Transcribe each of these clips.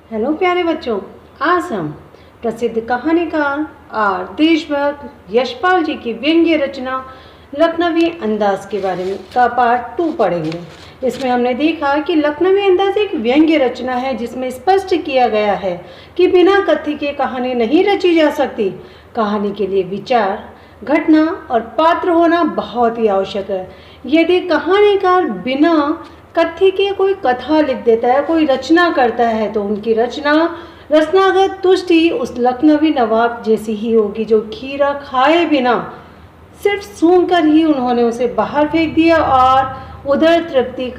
Hello प्यारे बच्चों, आज हम प्रसिद्ध कहानीकार और देशभक्त यशपाल जी की व्यंग्य रचना लखनवी अंदाज के बारे में का पार्ट 2 पढ़ेंगे। इसमें हमने देखा कि लखनवी अंदाज एक व्यंग्य रचना है जिसमें स्पष्ट किया गया है कि बिना कथ्य के कहानी नहीं रची जा सकती। कहानी के लिए विचार, घटना और पात्र होना बहुत ही आवश्यक है। यदि कहानीकार बिना कथ्य के कोई कथा लिख देता है, कोई रचना करता है, तो उनकी रचनागत तुष्टि उस लखनवी नवाब जैसी ही होगी जो खीरा खाए बिना सिर्फ सूंघकर ही उन्होंने उसे बाहर फेंक दिया और उधर तृप्ति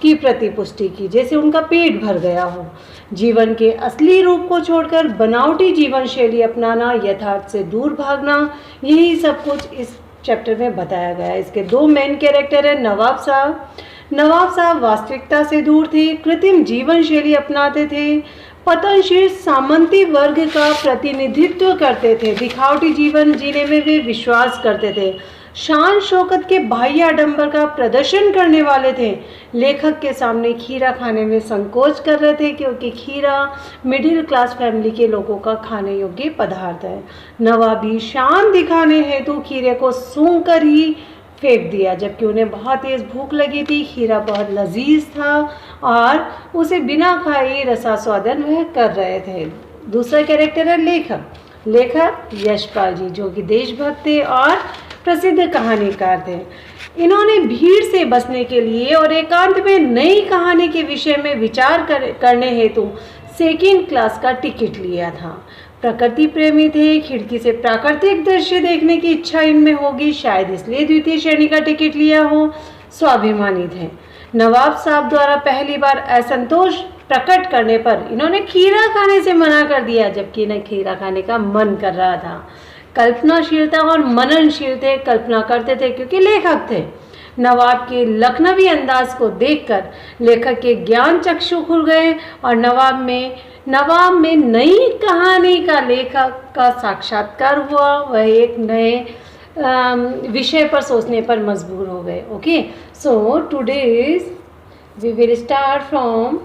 की प्रतिपुष्टि की, जैसे उनका पेट भर गया हो। जीवन के असली रूप को छोड़कर बनावटी जीवन शैली अपनाना, यथार्थ से दूर भागना, यही सब कुछ इस चैप्टर में बताया गया है। इसके दो मेन कैरेक्टर है नवाब साहब। नवाब साहब वास्तविकता से दूर थे, कृत्रिम जीवन शैली अपनाते थे, पतनशील सामंती वर्ग का प्रतिनिधित्व करते थे, दिखावटी जीवन जीने में वे विश्वास करते थे, शान शौकत के बाह्य आडंबर का प्रदर्शन करने वाले थे। लेखक के सामने खीरा खाने में संकोच कर रहे थे क्योंकि खीरा मिडिल क्लास फैमिली के लोगों का खाने योग्य पदार्थ है। नवाबी शान दिखाने हेतु खीरे को सूंघ कर ही फेंक दिया, जबकि उन्हें बहुत तेज भूख लगी थी। खीरा बहुत लजीज था और उसे बिना खाए रसास्वादन वह कर रहे थे। दूसरा कैरेक्टर है लेखक यशपाल जी, जो कि देशभक्त थे और प्रसिद्ध कहानीकार थे। इन्होंने भीड़ से बचने के लिए और एकांत में नई कहानी के विषय में विचार करने हेतु सेकंड क्लास का टिकट लिया था। प्रकृति प्रेमी थे, खिड़की से प्राकृतिक दृश्य देखने की इच्छा इनमें होगी, शायद इसलिए द्वितीय श्रेणी का टिकट लिया हो। स्वाभिमानी थे। नवाब साहब द्वारा पहली बार असंतोष प्रकट करने पर इन्होंने खीरा खाने से मना कर दिया, जबकि इन्हें खीरा खाने का मन कर रहा था। कल्पनाशीलता और मननशील थे, कल्पना करते थे क्योंकि लेखक थे। नवाब के लखनवी अंदाज को देखकर लेखक के ज्ञान चक्षु खुल गए और नवाब में नई कहानी का लेखक का साक्षात्कार हुआ। वह एक नए विषय पर सोचने पर मजबूर हो गए। Okay, so today we will start from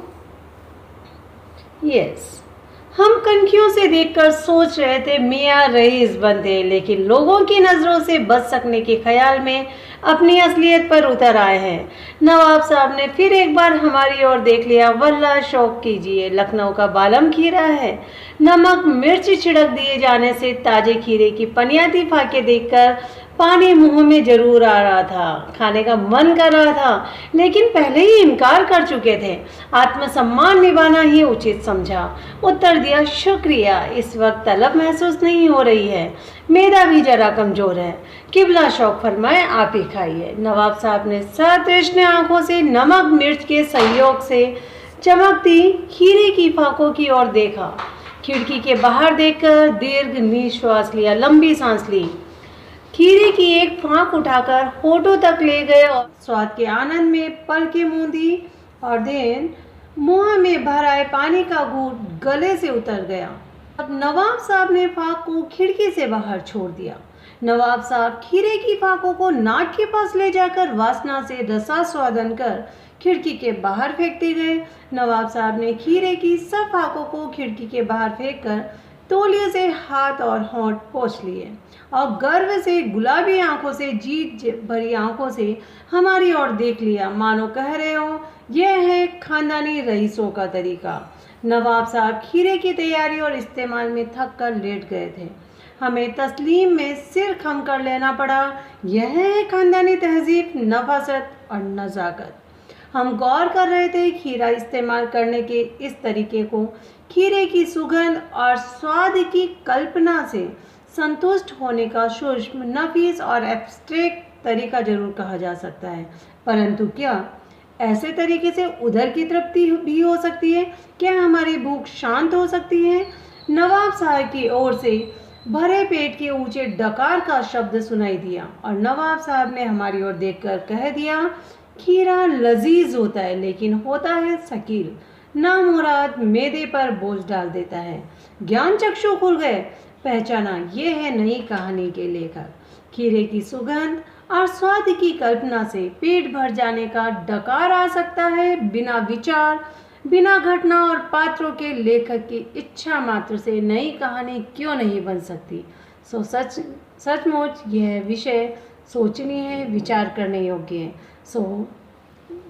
हम कनखियों से देखकर सोच रहे थे मियाँ रईस बनते, लेकिन लोगों की नज़रों से बच सकने के ख्याल में अपनी असलियत पर उतर आए हैं। नवाब साहब ने फिर एक बार हमारी ओर देख लिया। वल्ला शौक कीजिए, लखनऊ का बालम खीरा है। नमक मिर्च छिड़क दिए जाने से ताजे खीरे की पनियाती फाके देखकर पानी मुंह में जरूर आ रहा था, खाने का मन कर रहा था, लेकिन पहले ही इनकार कर चुके थे। आत्मसम्मान निभाना ही उचित समझा। उत्तर दिया, शुक्रिया, इस वक्त तलब महसूस नहीं हो रही है, मेरा भी जरा कमजोर है। किबला शौक फरमाए, आप ही खाइए। नवाब साहब ने सतृष्ण आंखों से नमक मिर्च के सहयोग से चमकती खीरे की फाकों की ओर देखा। खिड़की के बाहर देखकर दीर्घ निश्वास लिया, लंबी सांस ली। खीरे की एक फांक उठाकर होठों तक ले गए और स्वाद के आनंद में पलकें मूंदी और देन मुंह में भर आए पानी का घूंट गले से उतर गया। अब नवाब साहब ने फाक को खिड़की से बाहर छोड़ दिया। नवाब साहब खीरे की फाकों को नाक के पास ले जाकर वासना से रसास्वादन कर खिड़की के बाहर फेंकते गए। नवाब साहब ने खीरे की सब फाकों को खिड़की के बाहर फेंककर तौलिए से हाथ और होंठ पोंछ लिए और गर्व से गुलाबी आंखों से, जीत भरी आंखों से हमारी ओर देख लिया, मानो कह रहे हो यह है खानदानी रईसों का तरीका। नवाब साहब खीरे की तैयारी और इस्तेमाल में थक कर लेट गए थे। हमें तस्लीम में सिर खम कर लेना पड़ा। यह है खानदानी तहजीब, नफासत और नज़ाकत। हम गौर कर रहे थे खीरा इस्तेमाल करने के इस तरीके को खीरे की सुगंध और स्वाद की कल्पना से संतुष्ट होने का सूक्ष्म, नफीस और एब्स्ट्रैक्ट तरीका जरूर कहा जा सकता है, परंतु क्या ऐसे तरीके से उधर की तृप्ति भी हो सकती है? क्या हमारी भूख शांत हो सकती है? नवाब साहब की ओर से भरे पेट के ऊंचे डकार का शब्द सुनाई दिया और नवाब साहब ने हमारी ओर देखकर कह दिया, खीरा लजीज होता है लेकिन होता है शकील, नामुराद मेदे पर बोझ डाल देता है। ज्ञान चक्षु खुल गए, पहचाना ये है नई कहानी के लेखक। खीरे की सुगंध और स्वाद की कल्पना से पेट भर जाने का डकार आ सकता है बिना विचार, बिना घटना और पात्रों के लेखक की इच्छा मात्र से नई कहानी क्यों नहीं बन सकती। सचमुच यह विषय सोचनीय है, विचार करने योग्य है।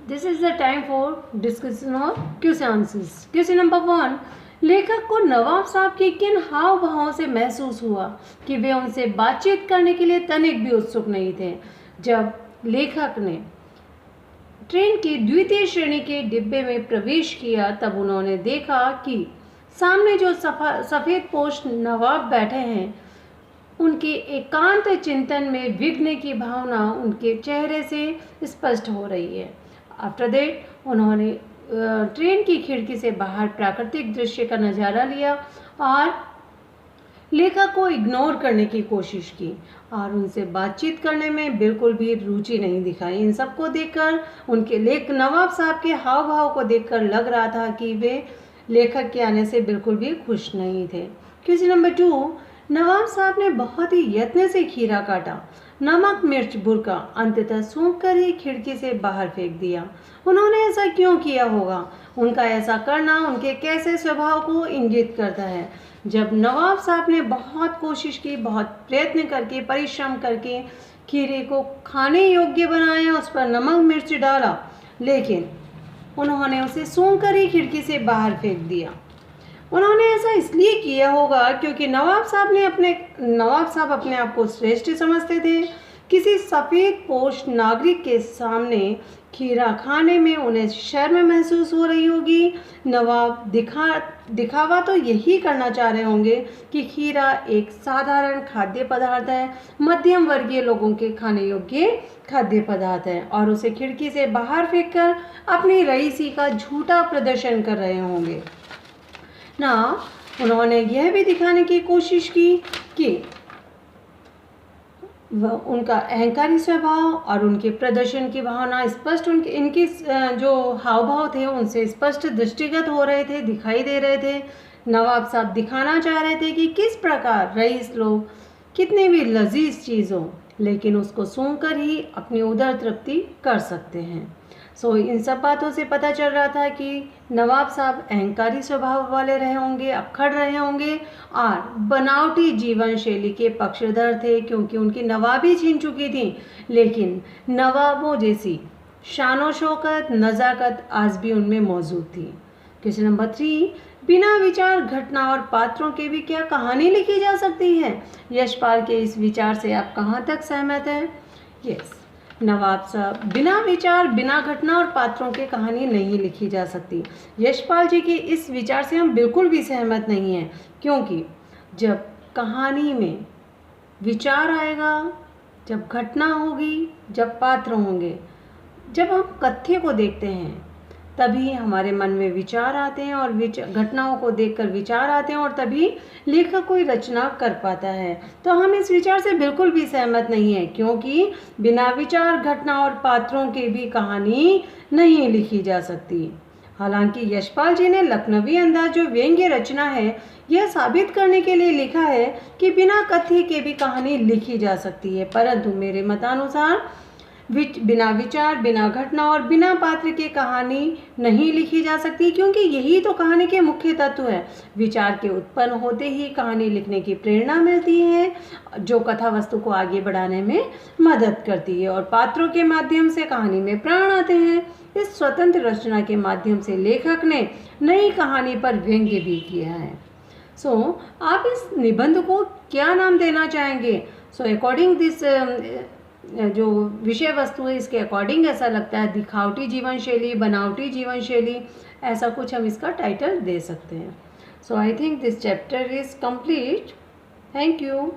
This is the time for discussion of questions. Question number 1, लेखक को नवाब साहब के किन हाव भावों से महसूस हुआ कि वे उनसे बातचीत करने के लिए तनिक भी उत्सुक नहीं थे। जब लेखक ने ट्रेन की द्वितीय श्रेणी के डिब्बे में प्रवेश किया तब उन्होंने देखा कि सामने जो सफ़ेद पोश नवाब बैठे हैं, उनके एकांत चिंतन में विघ्न की भावना उनके चेहरे से स्पष्ट हो रही है। आफ्टर दैट उन्होंने ट्रेन की खिड़की से बाहर प्राकृतिक दृश्य का नज़ारा लिया और लेखक को इग्नोर करने की कोशिश की और उनसे बातचीत करने में बिल्कुल भी रुचि नहीं दिखाई। इन सबको देखकर उनके नवाब साहब के हाव भाव को देखकर लग रहा था कि वे लेखक के आने से बिल्कुल भी खुश नहीं थे। क्वेश्चन नंबर 2, नवाब साहब ने बहुत ही यत्न से खीरा काटा, नमक मिर्च बुरका, अंततः सूंघ कर ही खिड़की से बाहर फेंक दिया। उन्होंने ऐसा क्यों किया होगा? उनका ऐसा करना उनके कैसे स्वभाव को इंगित करता है। जब नवाब साहब ने बहुत कोशिश की, बहुत प्रयत्न करके, परिश्रम करके खीरे को खाने योग्य बनाया, उस पर नमक मिर्च डाला, लेकिन उन्होंने उसे सूंघ कर ही खिड़की से बाहर फेंक दिया। उन्होंने ऐसा इसलिए किया होगा क्योंकि नवाब साहब अपने आप को श्रेष्ठ समझते थे। किसी सफ़ेद पोश नागरिक के सामने खीरा खाने में उन्हें शर्म महसूस हो रही होगी। नवाब दिखावा तो यही करना चाह रहे होंगे कि खीरा एक साधारण खाद्य पदार्थ है, मध्यम वर्गीय लोगों के खाने योग्य खाद्य पदार्थ है, और उसे खिड़की से बाहर फेंककर अपनी रईसी का झूठा प्रदर्शन कर रहे होंगे ना। उन्होंने यह भी दिखाने की कोशिश की कि उनका अहंकारी स्वभाव और उनके प्रदर्शन की भावना स्पष्ट इनके जो हाव भाव थे उनसे स्पष्ट दृष्टिगत हो रहे थे, दिखाई दे रहे थे। नवाब साहब दिखाना चाह रहे थे कि किस प्रकार रईस लोग कितनी भी लजीज चीज़ हो, लेकिन उसको सूंघकर ही अपनी उदर तृप्ति कर सकते हैं। इन सब बातों से पता चल रहा था कि नवाब साहब अहंकारी स्वभाव वाले रहे होंगे, अक्खड़ रहे होंगे और बनावटी जीवन शैली के पक्षधर थे, क्योंकि उनकी नवाबी छीन चुकी थी, लेकिन नवाबों जैसी शानो शौकत, नज़ाकत आज भी उनमें मौजूद थी। क्वेश्चन नंबर 3, बिना विचार, घटना और पात्रों के भी क्या कहानी लिखी जा सकती है? यशपाल के इस विचार से आप कहाँ तक सहमत हैं? यस, नवाब साहब बिना विचार, बिना घटना और पात्रों के कहानी नहीं लिखी जा सकती। यशपाल जी के इस विचार से हम बिल्कुल भी सहमत नहीं हैं, क्योंकि जब कहानी में विचार आएगा, जब घटना होगी, जब पात्र होंगे, जब हम कथ्य को देखते हैं तभी हमारे मन में विचार आते हैं और घटनाओं को देखकर विचार आते हैं और तभी लेखक कोई रचना कर पाता है। तो हम इस विचार से बिल्कुल भी सहमत नहीं है, क्योंकि बिना विचार, घटना और पात्रों के भी कहानी नहीं लिखी जा सकती। हालांकि यशपाल जी ने लखनवी अंदाज जो व्यंग्य रचना है, यह साबित करने के लिए लिखा है कि बिना कथ्य के भी कहानी लिखी जा सकती है, परंतु मेरे मतानुसार बिना विचार, बिना घटना और बिना पात्र के कहानी नहीं लिखी जा सकती, क्योंकि यही तो कहानी के मुख्य तत्व है। विचार के उत्पन्न होते ही कहानी लिखने की प्रेरणा मिलती है, जो कथा वस्तु को आगे बढ़ाने में मदद करती है, और पात्रों के माध्यम से कहानी में प्राण आते हैं। इस स्वतंत्र रचना के माध्यम से लेखक ने नई कहानी पर व्यंग्य भी किया है। आप इस निबंध को क्या नाम देना चाहेंगे? अकॉर्डिंग दिस जो विषय वस्तु है, इसके अकॉर्डिंग ऐसा लगता है दिखावटी जीवन शैली, बनावटी जीवन शैली, ऐसा कुछ हम इसका टाइटल दे सकते हैं। I think this chapter is complete. Thank you.